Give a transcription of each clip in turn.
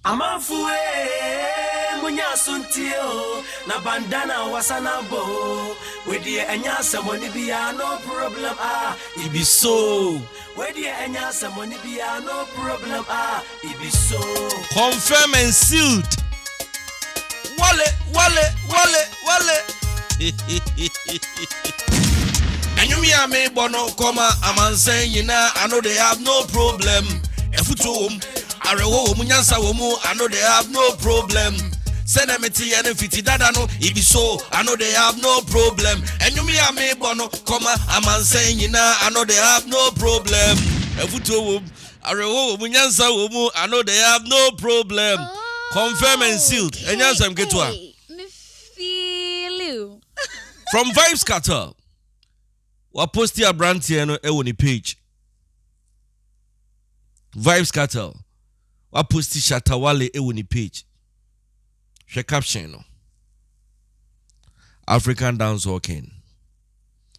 Amafue munya suntio na bandana wasana bo with the enya someone be no problem it be so with the enya someone be no problem it be so confirm and sealed. Wale. And you me a me bono comma I'm saying you know I know they have no problem. Efutum arewo munyansa womu I know they have no problem. Send them to any 50 dada no it be so I know they have no problem. And you me a me bono comma I'm saying you know I know they have no problem. Efutum arewo munyansa womu I know they have no problem. Confirm and sealed. And yes, I'm get to her. Me feel you. From Vybez Kartel. Wa posti a brand here no e woni page. Vybez Kartel. Wa posti Shatta Wale e woni page. She caption no. African dancehall king.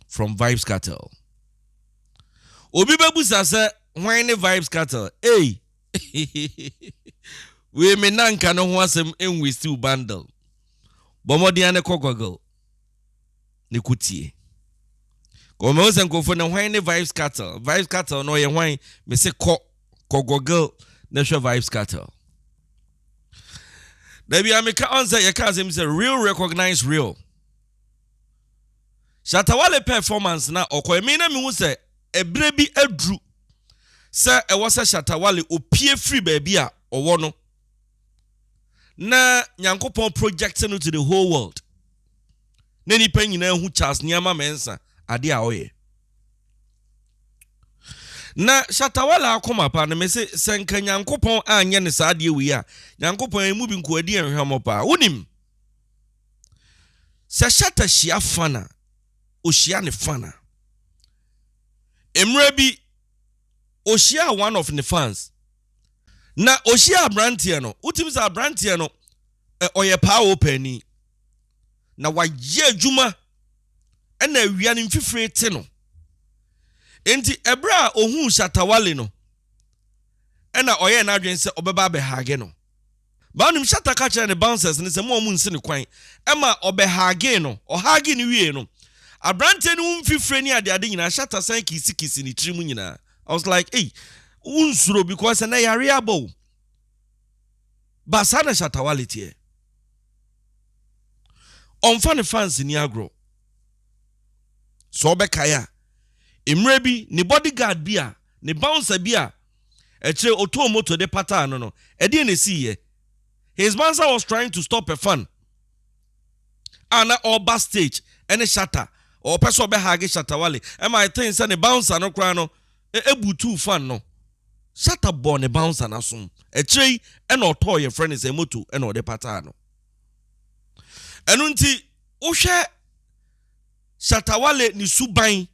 From Vybez Kartel. Obi bebusa se when Vybez Kartel. Hey. We me nanka no ho asem enwe still bundle. Bomodi ane kokogel. Ne kutie. Ko me osen ko fo na hwan ne Vybez Kartel. Vybez Kartel no ye hwan me se kokogel na hwe Vybez Kartel. Debi ameka onse ye ka asem se real recognize real. Shatta Wale performance na okoyemi na me hu se ebre bi adru. Se e wo se Shatta Wale opie free baby a owo no. Na nyankopon projecting to the whole world. Na nipa nyina hu Charles Niama mensa ade a oye. Na Shatta Wale akoma pa na me se senka nyankopon anye ne sa ade wi a nyankopon emu bi nko adi enhwam pa. Wonim. Se Shatta shia fana, o shia ne fana. Emre bi o shia one of the fans. Na oshia abrantie no utim za abrantie no oye pa opani na waye adwuma na awia ne mfifire te no enti ebra ohun Shatta Wale no na oye na adwen se obeba be hage no ba nim Shatta ka kire ne bouncers ne se mo mu nse ne kwan ema obe hage no o hage ne wie no abrantie ne mfifire ni ade nyina Shatta san kisi ni trimu nyina. I was like, hey, unsuro because na yare abo basana Shatta Wale tie onfa ne fans ni agro so obekaya emre bi ne bodyguard bi a ne bouncer bi a eche otomoto de pattern no e de na siye his bouncer was trying to stop a fan ana all backstage any Shatta or person be hage Shatta Wale am I think say ne bouncer no kra no ebutu fan no Shatta born a bouncer na som e trey e no to your friend is a moto e no de pattern no enu nti wo hwe Shatta Wale ni suban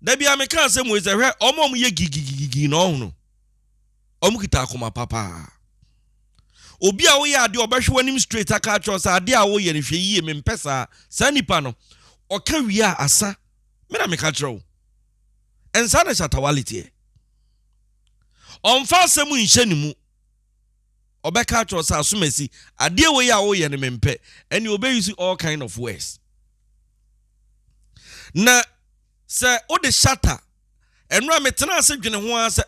da bia me kan se mo ze hwe omom ye gigigigi no ho no omukita akoma papa obi a wo ye ade obehwe wanim straight aka cho sa ade a wo ye ne hwe yie me mpesa sa nipa no oka wi a asa me na me ka tro ensa na Shatta Wale tie onfa semu nhye mu obeka cho sa asomasi ade we ya wo ye ne mempe and you obey use all kind of words na se o de Shatta enra metena ase dwene ho ase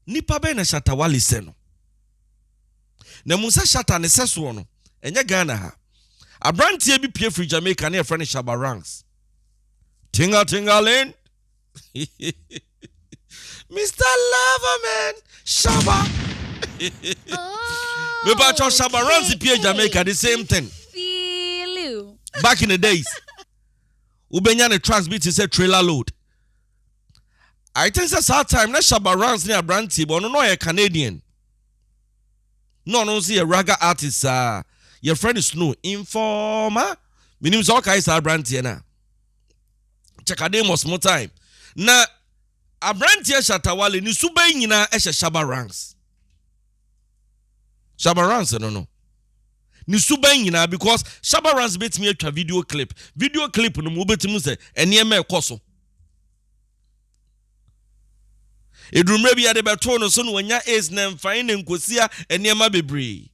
nipa be na Shatta Wale se no na musa Shatta ne seso no enye Ghana ha abrantie bi pie free Jamaican na friend Shabarans tingaling Mr. Loverman Shaba me ba cho Shabarans pie Jamaica the same thing Feel you. back in the days ubenya ne tracks beat say trailer load I think that's our time na Shabarans near abrantie but no a Canadian no see a raga artist your friend is no informer minim so kai sa abrantie na check a most more time na abrantie Shatta Wale ni suban nyina e Shabarans no ni suban nyina because Shabarans bet me atwa video clip no mo betimu se ene me ekoso Edumre bi ade beto no so no wanya ace na mfan ne nkosia eniema bebree.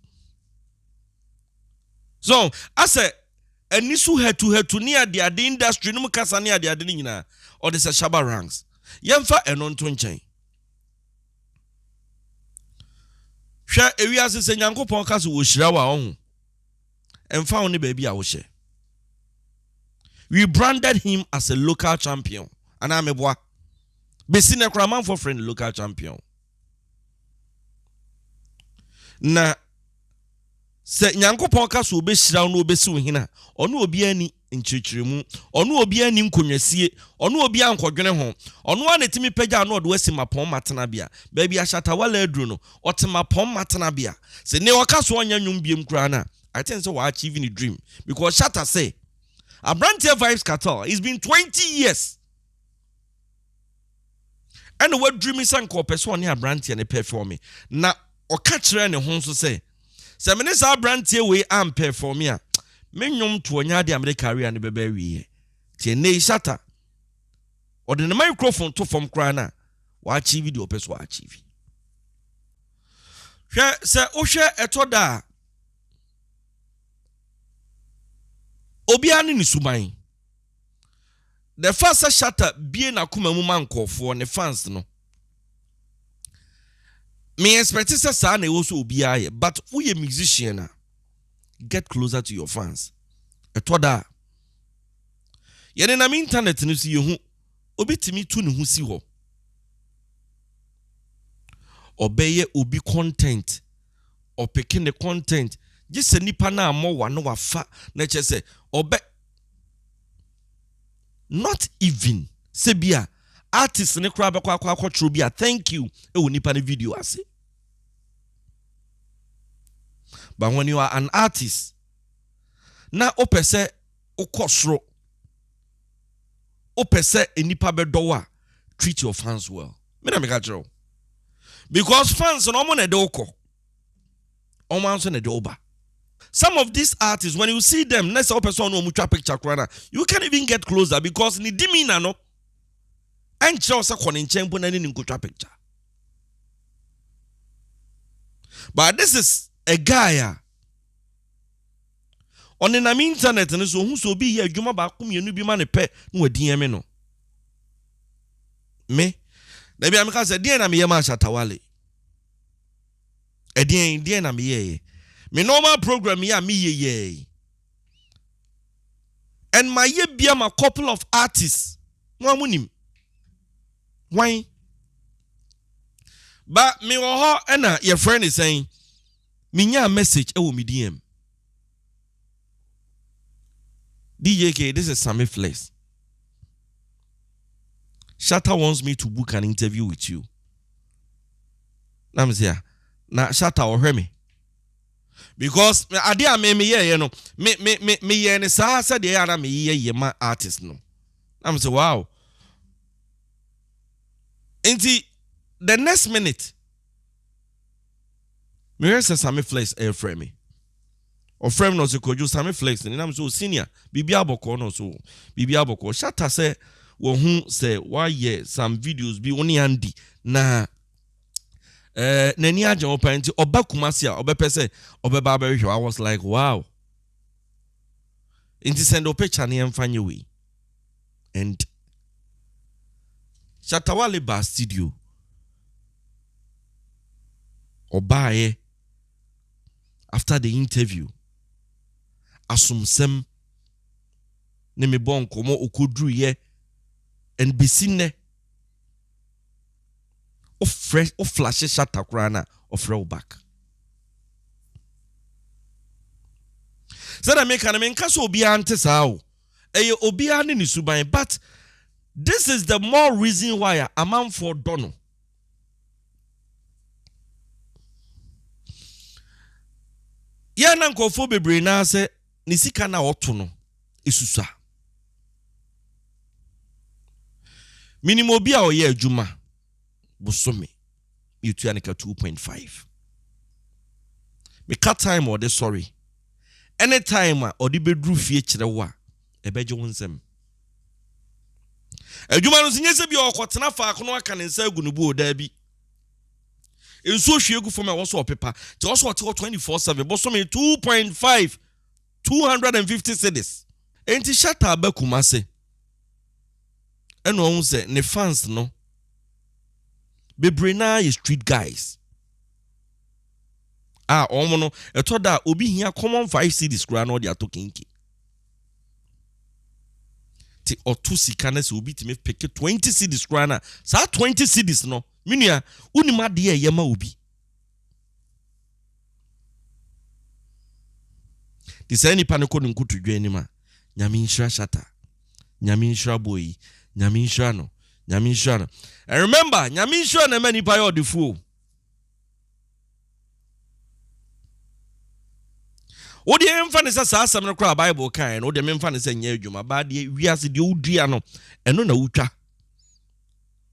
So, ase enisu hetu ni ade industry no mukasa ni ade ni nyina or the shaba ranks. Yemfa eno nto nchen. Hwa ewiase se Nyankopon kasa wo hira wa ho. Emfa wo ne ba bi a wo hye. We branded him as a local champion. Ana meboa. Besine kraman for friend local champion. Na se Nyankopon kasa wo be hira no obesi wo hina. Ono obi ani nchirchiremu, ono obi ani nkonwasie, ono obi ankodwene ho. Ono a netimi pagya no do asi mapon matena bia. Ba bia Shatta Wale aduru no, otemapon matena bia. Se ne wakaso onya nwum biem kura na. I think so we achieving a dream because Shatta say a brand here Vybez Kartel. It's been 20 years. And what dream is uncle person here brand here and perform me. Na o catch ne ho so say. Se me sa brand here we am perform me. Me nyom to onya de America career ne bebe wie. Tie ne Shatta. Or the microphone to from krana. Wa achieve the person wa achieve. Hwe se o hwe etoda Obiani ni suban. The first Shatta bie na kuma mu mankofo ne fans no. Me expect say sa na wo so obiaye, but who ye musician na get closer to your fans. Etoda. Yene na internet no si yehu obetimi tu ne hu si ho. Obeye obi content or picking the content. Just a nipa na mo wa no wafa na chese obe not even sebia artist ne kra be kwa kwatro bia thank you e wo nipa ne video ase. But when you are an artist na opese ukosro opese enipa be dowa treat your fans well. Me na make a because fans no mo na de ukọ o man so na de oba. Some of these artists, when you see them, next person no mucha picture krana, you can't even get closer because ni dimina no. And just a koninchen put any nkutra picture. But this is a guy. On the internet and so who so be here, Juma Bakum, you be man a pet, no DM no. Me? Maybe I'm because a dear na me yama Shatta Wale. A dear na me ye. Me normal program ya me ye. And my ye be a couple of artists. No munim. Why? But me wo and your friend is saying, me nya message e wo me DM. Djka, this is Sammy Flex. Shatta wants me to book an interview with you. Nam say, na Shatta or hear me. Because idea me ye no me ye ne sa said the ara me ye ma artist no. I'm say wow. Inti the next minute me hear say Sammy Flex air frame me. Or frame no se koju Sammy Flex and I'm so senior bibi aboko no so bibi aboko Shatta say wo hu say why ye some videos bi oni andi na nani aja opa nti oba kumasi a obepese obeba abehwe. I was like wow. Inti send o picture na emfanye we. And Shatta Wale ba studio obaye after the interview asumsem ne me bon komo okodru ye and besine of fresh of flash Shatta krana of roll back. Said I make an caso obi ante sao. Eye obi ane ni suban, but this is the more reason why a man for dono. Ya na nkofo bebre na se ni sika na oto no isusa. Minimum obi a oye adwuma Busome, you two 2.5. Me cut time or the sorry. Anytime or the bedroom fee chirewa, a bejo winsem. Adwuma no sinye se bi okotena fa akono aka ne nsa agu no bu oda bi. Enso hwegu fo me wo so opepa. Te wo so 24/7 bo so me 2.5 250 cedis. Enti Shatta abakuma se. Eno ohun se ne fans no. Bebrena is street guys. Omo no etoda obi hia common 5 cedis kura no dia to kinki. Ti otu sika na se obi ti me peke 20 cedis kura na. Sa 20 cedis no. Minua unima de ye ma obi. Di say nipa ne ko nkutu dwani ma. Nyame nshira Shatta. Nyame nshira boy. Nyame nshira no. Nyame nshira no. And remember, nyame nshira na ma nipa yo defu. Odi emfa ne sa asam no kra Bible kan no de memfa ne sa nya adwuma ba de wiase de odua no eno na wutwa.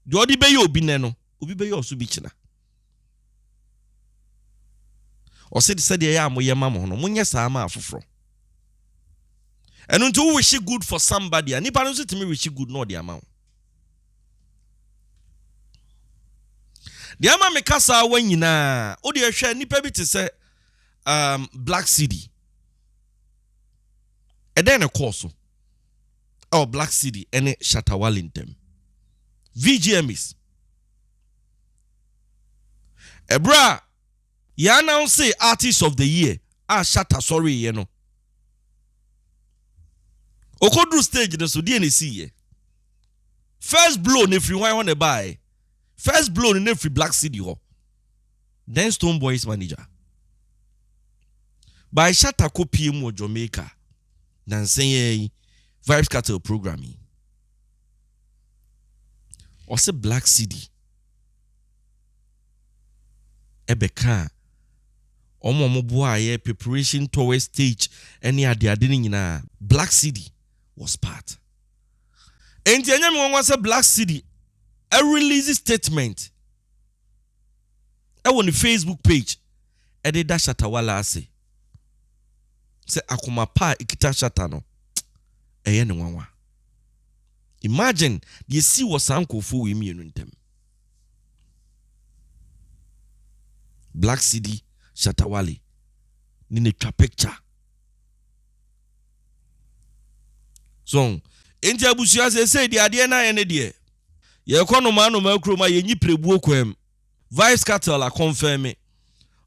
De odi be ye obi ne no, obi be ye oso bi kina. O se de ya amoye ma mo no, munye sa ama afoforo. Eno nti wish good for somebody, ani pa no so timi wish good no de ama. De ama me kasa wa nyina, odi ehwe nipa bi te se Black City. Then a course. Oh, Black City and Shatta Wale in them. VGMs. Ebra, ya now say artist of the year. Shatta, sorry, you know. Okodru stage the so see. First blow if you want to buy. First blow in every Black City ho. Then Stone Boys manager. By Shatta copy mo Jamaica. Dan say Vybez Kartel programming. Or say Black City. Ebeka. Omo boy preparation towards stage any ade nyina. Black City was part. Enti anyame won say Black City a release statement. On the Facebook page. E de da Shatta Wale ase. Se akoma pa ikita Shatta no eye ne wanwa. Imagine the see was ankofo we mienu ntem. Black City Shatta Wale ni ne twa picture. So enti abusia say the ade na ye ne de ye kono ma no makro ma ye nyiprebu okwam. Vybez Kartel a confirm me.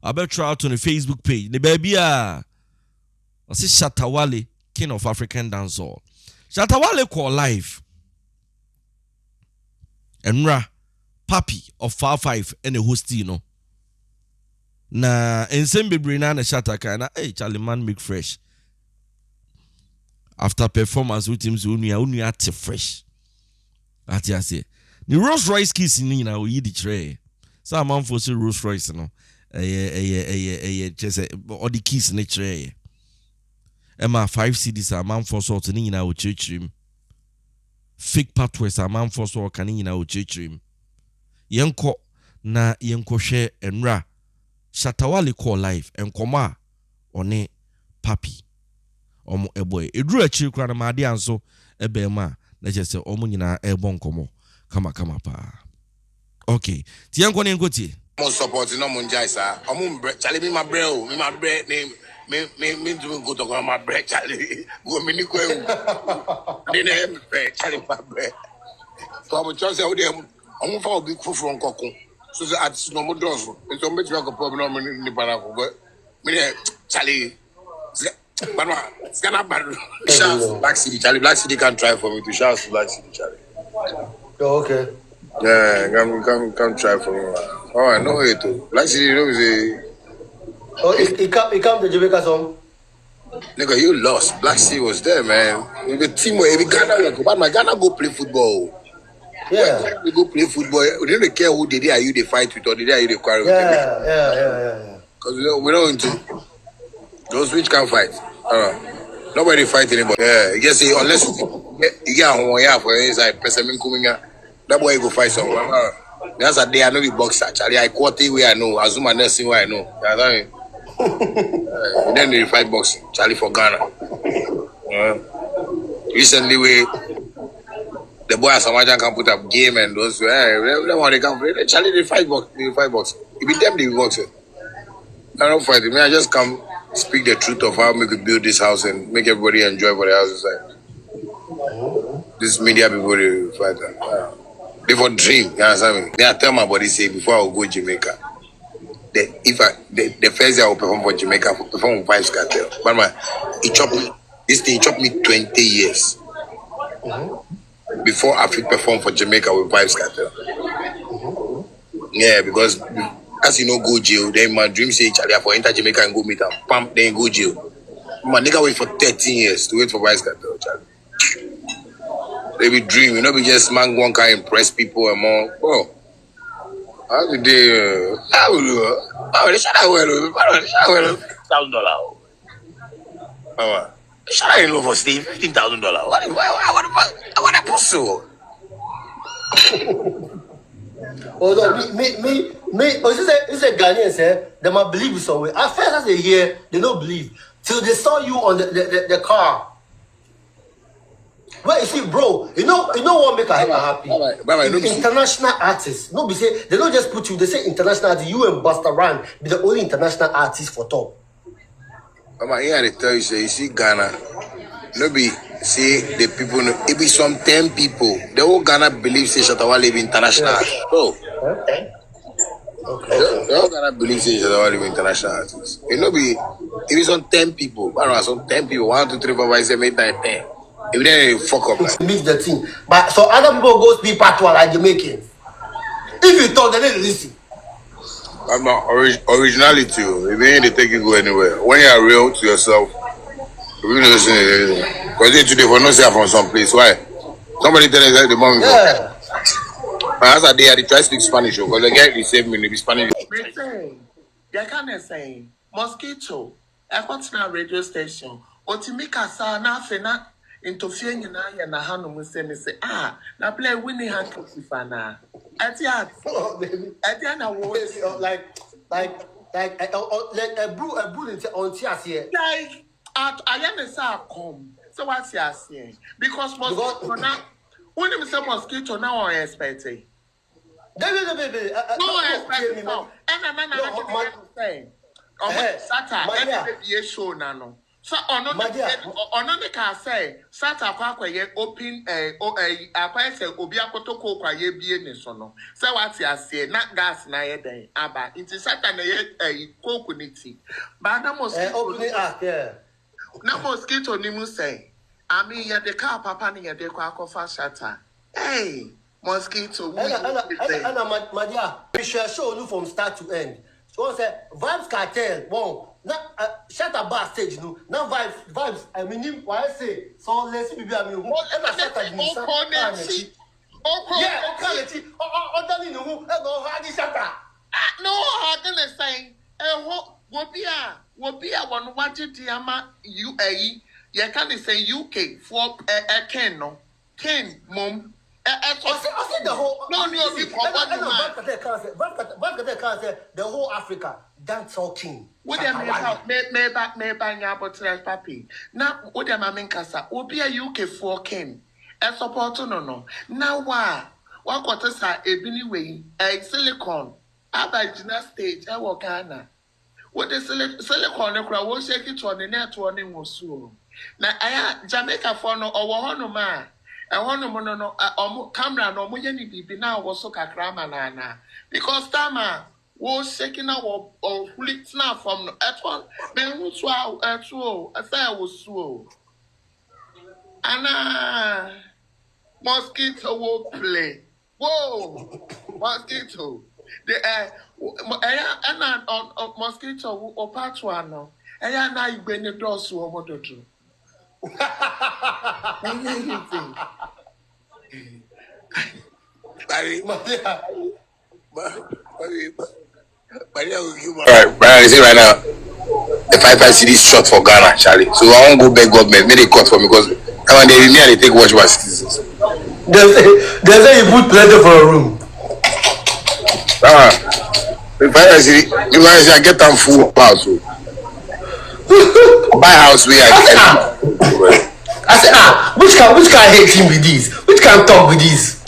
I bet try out on the Facebook page. The baby I say Shatta Wale, king of African dancehall. Shatta Wale call live. Enra, Papi of 5 and a host, you know. Na ensemble brina na Shatta kana, hey Charlie man make fresh. After performance with him, unia at fresh. Ati ase. The Rolls Royce kiss ni na oyi di tray. So man for say Rolls Royce no. Just all the keys in tray. Emma 5 CDs a man for sort ni na o chechrim. Fake pathways a man for sort kan ni na o chechrim. Yenko na yenko share enra. Shatta Wale call live enkoma one Papi. Omo eboy. Edru achi kra na ma ade anso ebe ma na je se omo nyina ebon komo. Kama pa. Okay. Ti yenko ne nkoti. Mo support no mo njai sa. Omo Charlie me my bread name. Me doing go to my bread, Charlie. Go me ni ko e. Dey na bread, Charlie my bread. So I'm just say dem omo fa obi fufu nkoko. So say at no mo don so. So me try go problem no ni para ko. Me Charlie. But it's gonna bad. Black City, Charlie. Black City can try for me to shout Black City, Charlie. Oh, okay. Yeah, come try for me. Oh, I know it too. Black City, you know, say. Oh, he come to Jamaica song. Nigga, you lost. Black City was there, man. The team where every Ghana go, but my Ghana go play football. Yeah. We go play football. We don't care who the day are you they fight with or the day are you they quarrel with. Yeah. Because we don't into those which can fight. Nobody fight anybody. Yeah, you just say unless you get one year for inside person coming out, that boy go fight someone. That's a day I know the boxer. Charlie, I quarter where I know. Azuma nursing where I know. You know what I mean? Then they fight boxing. Charlie for Ghana. Recently the boy as Samajan can put up game and those they want they can play. Charlie the 5 bucks. If it them the box. I don't fight it. I just come speak the truth of how we could build this house and make everybody enjoy what the house is like. This media people they fight that. They for dream, you understand me? They are tell my body say before I will go Jamaica. The first day I will perform for Jamaica, perform with Vybez Kartel. But man, this thing chopped me 20 years. Before I could perform for Jamaica with Vybez Kartel. Yeah, because as you know, go jail. Then my dream say Charlie for enter Jamaica and go meet them. Pam, then go jail. My nigga wait for 13 years to wait for Vybez Kartel, Charlie. They be dream, you know, be just man one can impress people and more. Oh, how did they? How will you? Oh, they Shatta Wale. $1,000. Oh, Shatta ain't low for Steve. $15,000. What the fuck? What a pussy. Oh no, me. Oh, this is a Ghanaian say they might believe you somewhere. At first, as they hear, they don't believe till they saw you on the car. Well, you see, bro, you know what make her happy? Bye, International artists. No, be say they don't just put you. They say international artists. You and Busta Rhymes be the only international artists for top. Mama, here they tell you say you see Ghana. No be say the people. It be some 10 people. The whole Ghana believes say Shatta Wale be international. Yeah. Bro. Okay. The whole Ghana believes say Shatta Wale be international artists. It no be. It be some 10 people. I don't know, some 10 people. 1, 2, 3, 4, 5, 7, 8, 9, 10. If they fuck up like Mix the team. But so other people go speak patois like Jamaican. If you talk, they don't listen. I'm not originality. If they ain't they take you go anywhere. When you are real to yourself, you don't listen to anything. Because they today for no say from some place. Why? Somebody tell us that the moment. Yeah. As a day, they try to speak Spanish because they get the same meaning. They be Spanish. They can't say mosquito. I got to a radio station. Otimika sa na fena. Into fearing you na hanu say na play winning handkerchief na at the like a brew on tears here. like at I come. So what's your saying? Because mosquito now when you say mosquito now I expect it. No, I expect no. And I'm saying Shatta be show now. So on the car say Shatta Wale open a say obi akoto ko kwa ye bie ni so no say what you say na gas na ye den aba it is Shatta na ye coconut but na mosquito ni mu say I mean ye the car papa ni ye de kwa akofa Shatta hey mosquito my dear we shall show you from start to end. So say Vybez Kartel bon now Shatta bar stage no now vibes I mean why say so let's be I mean who ever Shatta ni sa yeah okay other no who go hard Shatta no hard na say wo bia one wanted to ama UAE you can say UK for Ken no Ken mom I see the whole the whole Africa dance talking. What them me nya botre papi. Na what them amenkasa obi a UK for Ken. E support no. Now wa kwata sa ebini we silicon abagina stage e wo Ghana. What the silicon no kra wo shake it on the net one wo so. Na aya Jamaica for no owo hono ma. And one no camera no mujeni bibi na was so kakrama na because tama was shaking out or flick now from at one then who swallow at so I say I was so Anna mosquito will play whoa mosquito the and on mosquito or part one no and now you bring the door so what to do. Alright, Brian, see right now, the 5 city is short for Ghana, Charlie. So I won't go beg government, make it cut for me because when they me and they take watch my citizens. They say you put plenty for a room. The 5 city, you guys I get them full house. Buy house where I get. I said, which can hate him with this? Which can talk with this?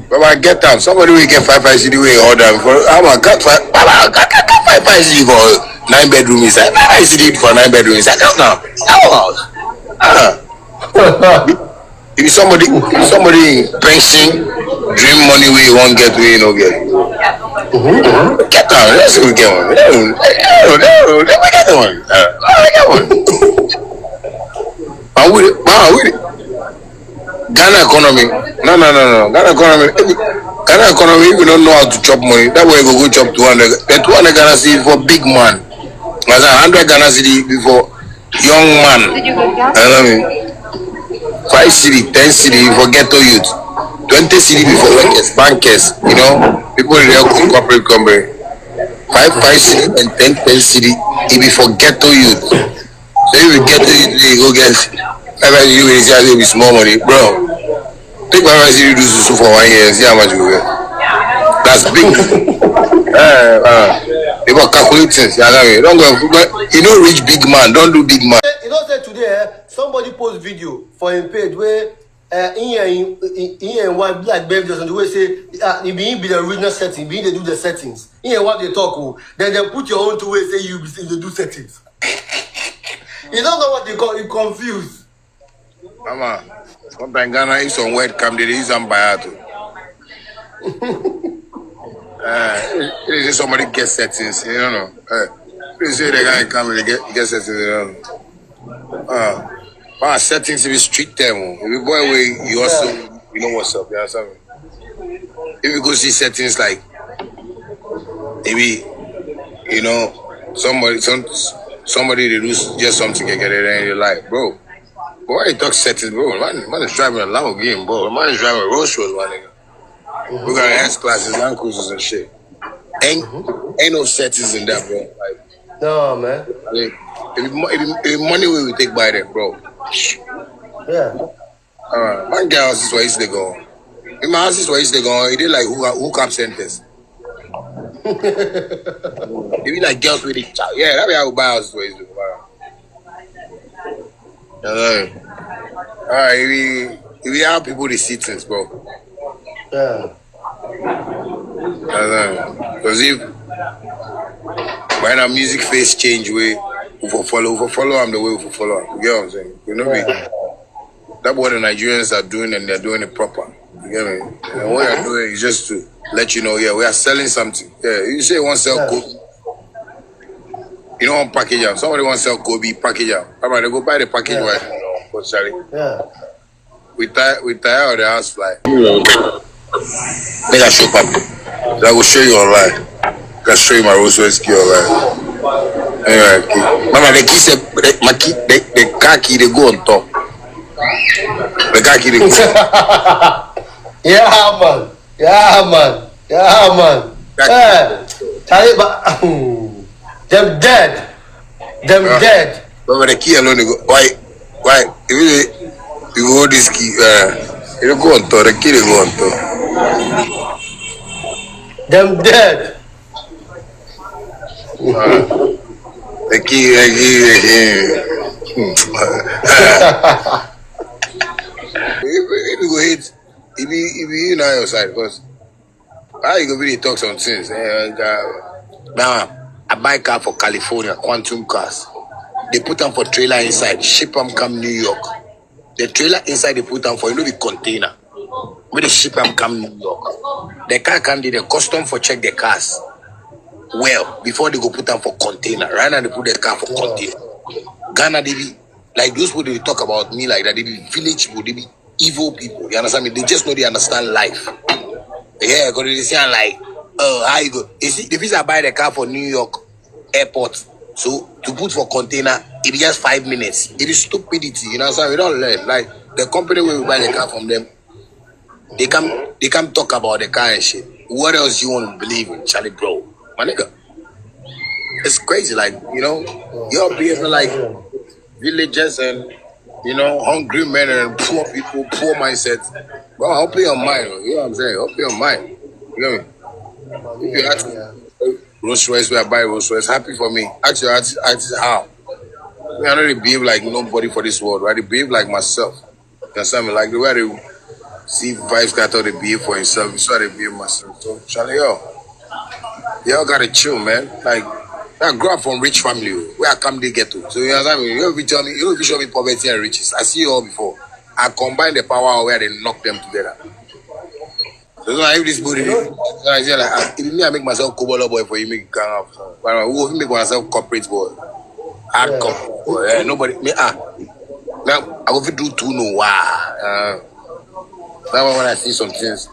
But I get down. Somebody will get 5 CD way order for. I'm a got 5 CD for 9 bedroom inside. 5 CD for 9 bedroom inside. Come now. If somebody in pension, dream money where you won't get, where you don't get. Get down. Let's go get one. Let me get one. Get one. I'm with it. With it. Ghana economy. No. Ghana economy, if you don't know how to chop money, that way you go chop 200. The 200 Ghana cedi for big man. As 100 Ghana cedi before young man. I mean, 5 cedi, 10 cedi for ghetto youth. 20 cedi before workers, bankers, you know, people in their corporate company. 5 cedi and 10 cedi, it be for ghetto youth. So if you ghetto youth, you go get 5 cedi with small money, bro. Take 5 cedi do so for 1 year and see how much you will get. That's big. People calculate things. Don't go, you know, rich big man. Don't do big man. You know, say today, somebody post video for him page where in and one black baby just on the way say it be the original setting, be they do the settings. In and what they talk, then they put your own to way say you do settings. You don't know what they call you confused. Mama, sometimes Ghana is on word come they use some bayato. Somebody get settings, you don't know. They say the guy come and get settings, you don't know. Settings if you street them, if you go away, you also you know what's up, you understand me? If you go see settings like maybe you know somebody they do just something and get it in your life, bro. But why you talk settings, bro? Man is driving a Lamborghini, bro. Man is driving a Rolls Royce, my nigga. We got S classes, land cruisers and shit. Ain't no settings in that, bro. Like, no, man. Like, if money we take by them, bro. Yeah. My girl house is where used to go. In my house is where used to go. It did like hookup centers. If you like girls with it, yeah, that be how we buy houses where used to go. Alright, if we have people to see things, bro. Yeah. Because if when our music face change, we follow them the way we follow them. You get what I'm saying? You know me? That's what the Nigerians are doing, and they're doing it proper. You get me? And what they're doing is just to let you know, yeah, we are selling something. Yeah, you say you want to sell Kobe. You don't want package them. Somebody want to sell Kobe, package them. Alright, they go buy the package right now. Yeah. We tie out the house fly. Make a show papi. So I will show you online. I can show you my Rolls Royce key online. Anyway, key. Mama, the key said the car key they go on top. The car key they go. Yeah, man. Hey, them dead. Mama, the key alone they go. Why? If you hold this key, it go on top. The key they go on top. Them dead. The key. If you go hit, if you know your side, because how you go really talk some things. Now I buy car for California, quantum cars. They put them for trailer inside, ship them come New York. The trailer inside they put them for the container. When they ship them come New York. The car come there, the custom for check the cars. Well, before they go put them for container. Right now they put the car for container. Ghana they be like those people they talk about me like that, they be village people, they be evil people. You understand me? They just know they understand life. Yeah, because they say like, how you go? You see, the visa buy the car for New York airport. So to put for container, it be just 5 minutes. It is stupidity, you know what I'm saying? We don't learn. Like the company where we buy the car from them, they come talk about the car and shit. What else you want to believe in, Charlie bro? My nigga. It's crazy, like, you know, you're behaving like villagers and, you know, hungry men and poor people, poor mindsets. Bro, open your mind, you know what I'm saying? Open your mind. You know me? If you ask me, Rolls Royce, where I buy Rolls Royce, happy for me. Actually, how? Me, I don't behave like nobody for this world, right? I behave like myself. You understand me? Like the way they see Vybez Kartel, they behave for himself. So I behave myself. So, Charlie, y'all gotta chill, man. Like, I grew up from rich family where I come they get to. So you understand me? You don't be tell me, you don't be show me poverty and riches. I see you all before. I combine the power where they knock them together. So if this body, I say like, if me I make myself cobble boy for you make gang up. But who make myself corporate boy, hard corporate boy. Nobody me now I go fit do two no wow. Now when I see some things,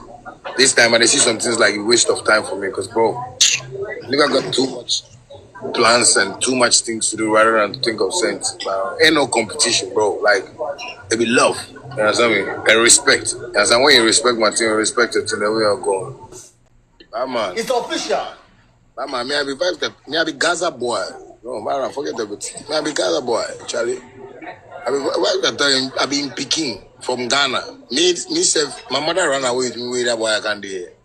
this time I see some things like a waste of time for me because bro, nigga got too much plans and too much things to do rather than to think of sense. Ain't no competition, bro. Like it be love. You understand me? And respect. You understand? When you respect my team, you respect it, and then we are going. Man. It's official. Man, me I be Vybez, me I be Gaza boy. No, man, forget everything. Me I be Gaza boy, Charlie. I be in Peking from Ghana. Me self, my mother ran away with me with that boy I can't do it.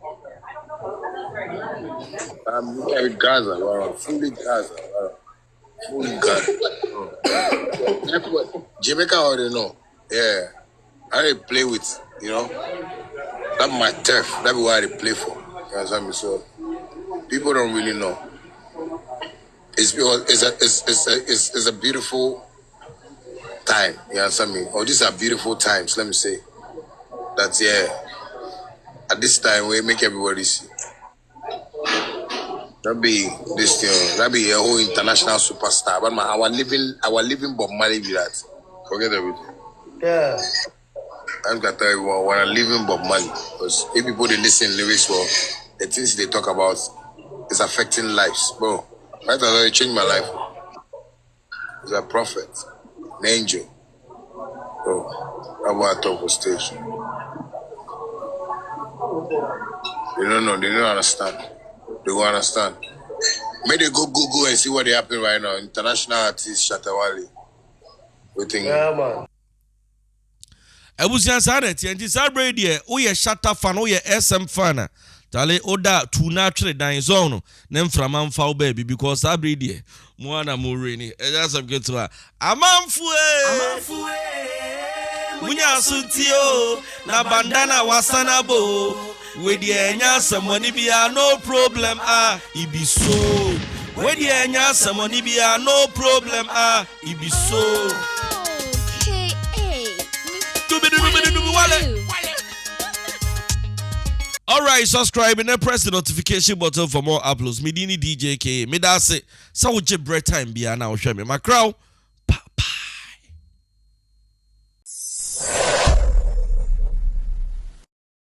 I be Gaza, bro. Fully Gaza, bro. Fully Gaza. Jamaican already know. Yeah. I they play with, you know. That's my turf. That's what I play for. You understand me? So people don't really know. It's a beautiful time. You understand me? Or these are beautiful times. Let me say that. Yeah. At this time, we make everybody see. That be this thing. That be a whole international superstar. But our living Bob Marley be that. Forget everything. Yeah. I'm gonna tell everyone when I'm leaving Bob Marley, because if people they listen lyrics well, the things they talk about is affecting lives, bro. Right now, it changed my life. He's a prophet, an angel, bro. I'm at top of stage. They don't know, they don't understand. They will understand. May they go Google and see what they happen right now. International artist Shatta Wale. Waiting. Yeah, man. Ebusian sa net yenti sa brady o ye Shatta fan o ye SM fan tale oda tuna twere dan zone na mframa mfa o baby because sa brady mo ana mo reni e just some get to amamfu munya suntio na bandana wasana bo we di enya samoni bia no problem ibi so we di enya samoni bia no problem ibi so. Alright, subscribe and then press the notification button for more uploads. Me dini Djka. Me da say, sa wo je bread time bia na wo hwe me. My crowd